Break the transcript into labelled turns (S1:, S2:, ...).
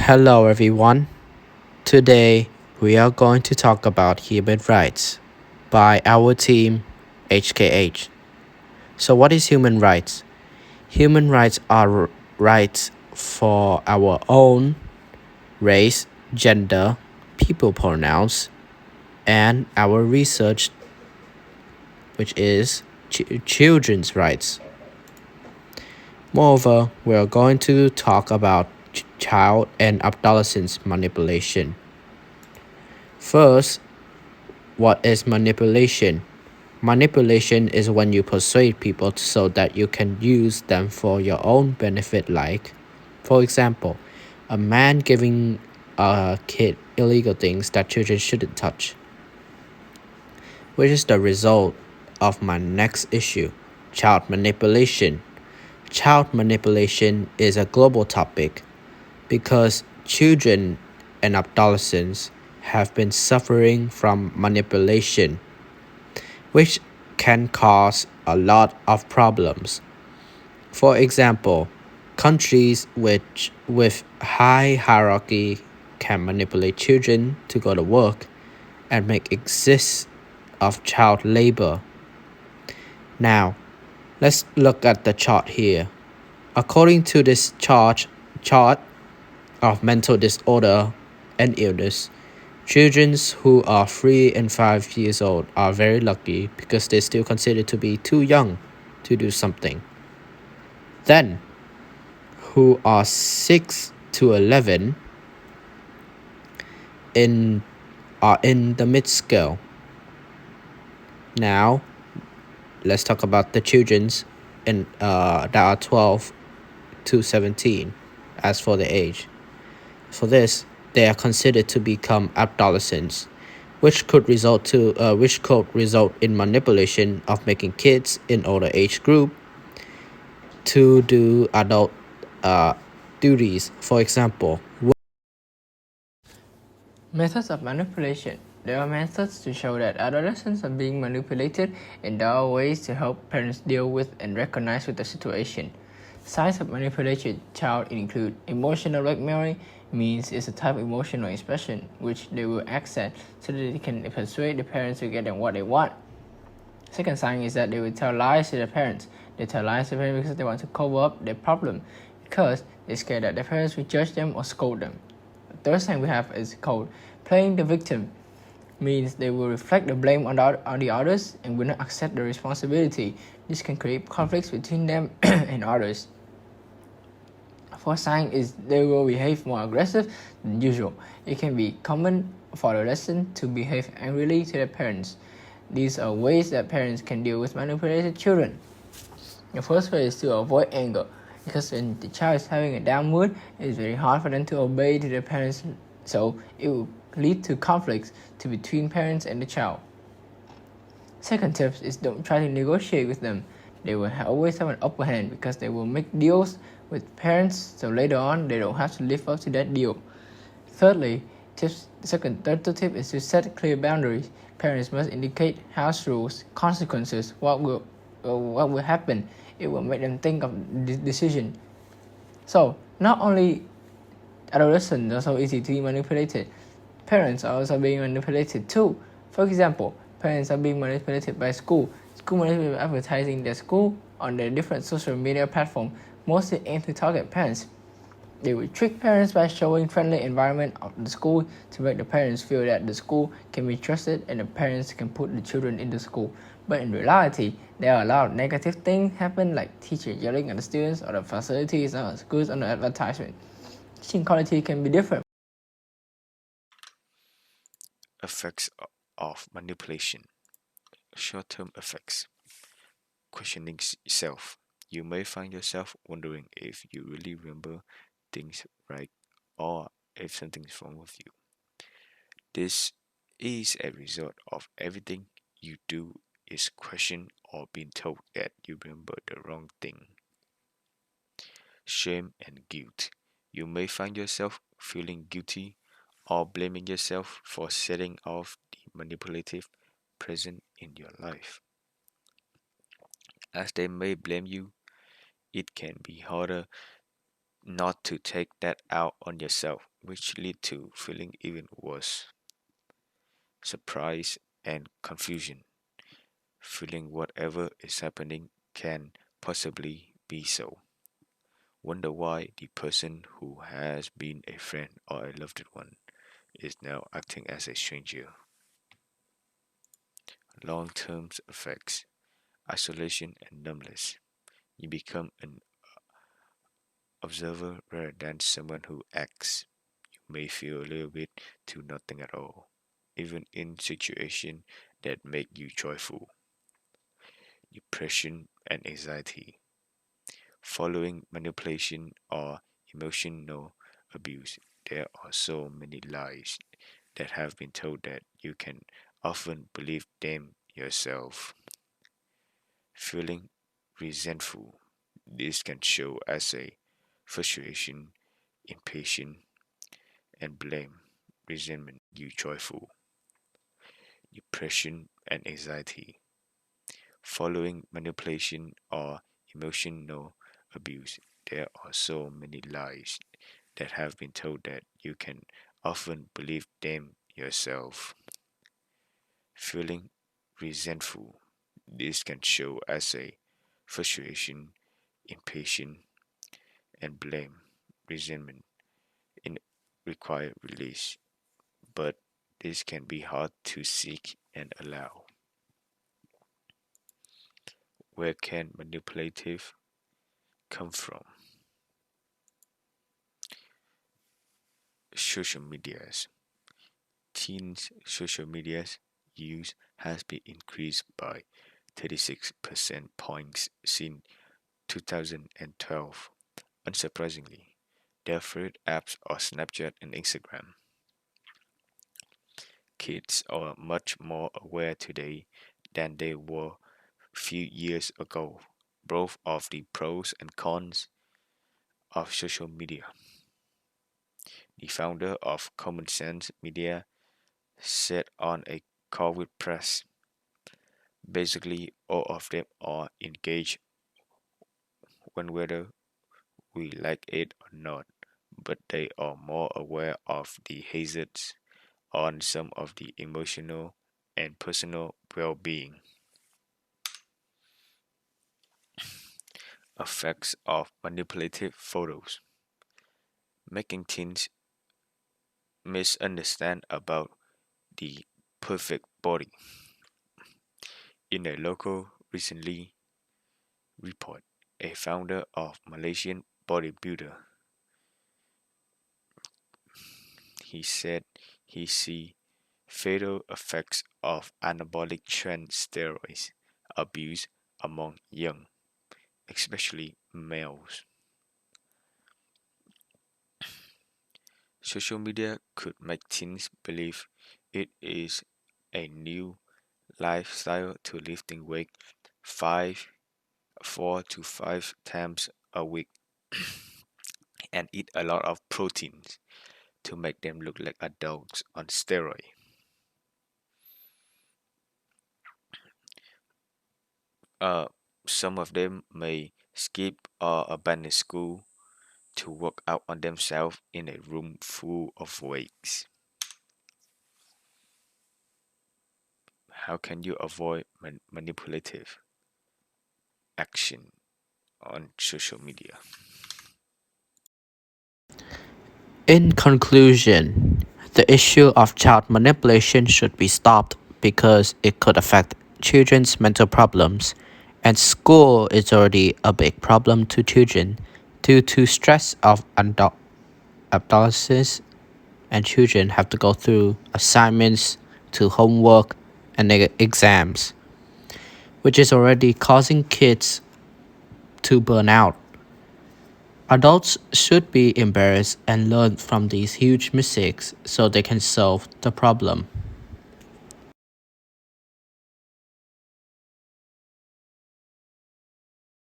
S1: Hello, everyone. Today we are going to talk about human rights by our team HKH. So, what is human rights? Human rights are rights for our own race, gender, people pronouns, and our research, which is children's rights. Moreover, we are going to talk about child and adolescents manipulation. First, what is manipulation? Manipulation is when you persuade people so that you can use them for your own benefit, like, for example, a man giving a kid illegal things that children shouldn't touch, which is the result of my next issue, child manipulation. Child manipulation is a global topic because children and adolescents have been suffering from manipulation, which can cause a lot of problems. For example, countries with high hierarchy can manipulate children to go to work and make exist of child labor. Now, let's look at the chart here. According to this chart of mental disorder and illness, children who are 3 and 5 years old are very lucky because they're still considered to be too young to do something. Then, who are 6 to 11 are in the mid scale. Now, let's talk about the children that are 12 to 17 as for the age. For this, they are considered to become adolescents, which could result in manipulation of making kids in older age group to do adult duties. For example,
S2: Methods of manipulation. There are methods to show that adolescents are being manipulated, and there are ways to help parents deal with and recognize with the situation. Signs of manipulated child include emotional blackmailing, means it's a type of emotional expression which they will access so that they can persuade the parents to get them what they want. Second sign is that they will tell lies to their parents. They tell lies to their parents because they want to cover up their problem, because they're scared that their parents will judge them or scold them. The third sign we have is called playing the victim, means they will reflect the blame on the others and will not accept the responsibility. This can create conflicts between them and others. Fourth sign is they will behave more aggressive than usual. It can be common for adolescents to behave angrily to their parents. These are ways that parents can deal with manipulated children. The first way is to avoid anger, because when the child is having a down mood, it is very hard for them to obey to their parents, so it will lead to conflicts between parents and the child. Second tip is don't try to negotiate with them. They will always have an upper hand because they will make deals with parents, so later on they don't have to live up to that deal. Thirdly, third tip is to set clear boundaries. Parents must indicate house rules, consequences, what will happen. It will make them think of the decision. So not only adolescents are so easy to be manipulated, parents are also being manipulated too. For example, parents are being manipulated by school. School manipulates advertising their school on their different social media platforms, mostly aimed to target parents. They will trick parents by showing friendly environment of the school to make the parents feel that the school can be trusted and the parents can put the children in the school. But in reality, there are a lot of negative things happen, like teachers yelling at the students or the facilities or schools on the advertisement. Teaching quality can be different.
S3: Effects of manipulation. Short-term effects. Questioning yourself. You may find yourself wondering if you really remember things right or if something's wrong with you. This is a result of everything you do is questioned or being told that you remember the wrong thing. Shame and guilt. You may find yourself feeling guilty or blaming yourself for setting off the manipulative present in your life. As they may blame you, it can be harder not to take that out on yourself, which lead to feeling even worse. Surprise and confusion. Feeling whatever is happening can possibly be so. Wonder why the person who has been a friend or a loved one is now acting as a stranger. Long term effects, isolation and numbness. You become an observer rather than someone who acts. You may feel a little bit to nothing at all, even in situations that make you joyful. Depression and anxiety. Following manipulation or emotional abuse, there are so many lies that have been told that you can often believe them yourself. Feeling resentful. This can show as a frustration, impatience, and blame. Resentment, you joyful. Depression and anxiety. Following manipulation or emotional abuse, there are so many lies that have been told that you can often believe them yourself. Feeling resentful. This can show as a frustration, impatience, and blame. Resentment in require release, but this can be hard to seek and allow. Where can manipulative come from? Social medias. Teens' social media's use has been increased by 36 percent points since 2012. Unsurprisingly, their favorite apps are Snapchat and Instagram. Kids are much more aware today than they were a few years ago, both of the pros and cons of social media. The founder of Common Sense Media said on a call with press, basically all of them are engaged when whether we like it or not, but they are more aware of the hazards on some of the emotional and personal well-being. Effects of manipulative photos. Making teens misunderstand about the perfect body. In a local recently report, a founder of Malaysian bodybuilder, he said he see fatal effects of anabolic trend steroids abuse among young, especially males. Social media could make teens believe it is a new lifestyle to lifting weight 5 4 to 5 times a week and eat a lot of proteins to make them look like adults on steroid. Uh, some of them may skip or abandon school to work out on themselves in a room full of weights. How can you avoid manipulative action on social media?
S1: In conclusion, the issue of child manipulation should be stopped because it could affect children's mental problems, and school is already a big problem to children due to stress of adolescents, and children have to go through assignments to homework and exams, which is already causing kids to burn out. Adults should be embarrassed and learn from these huge mistakes so they can solve the problem.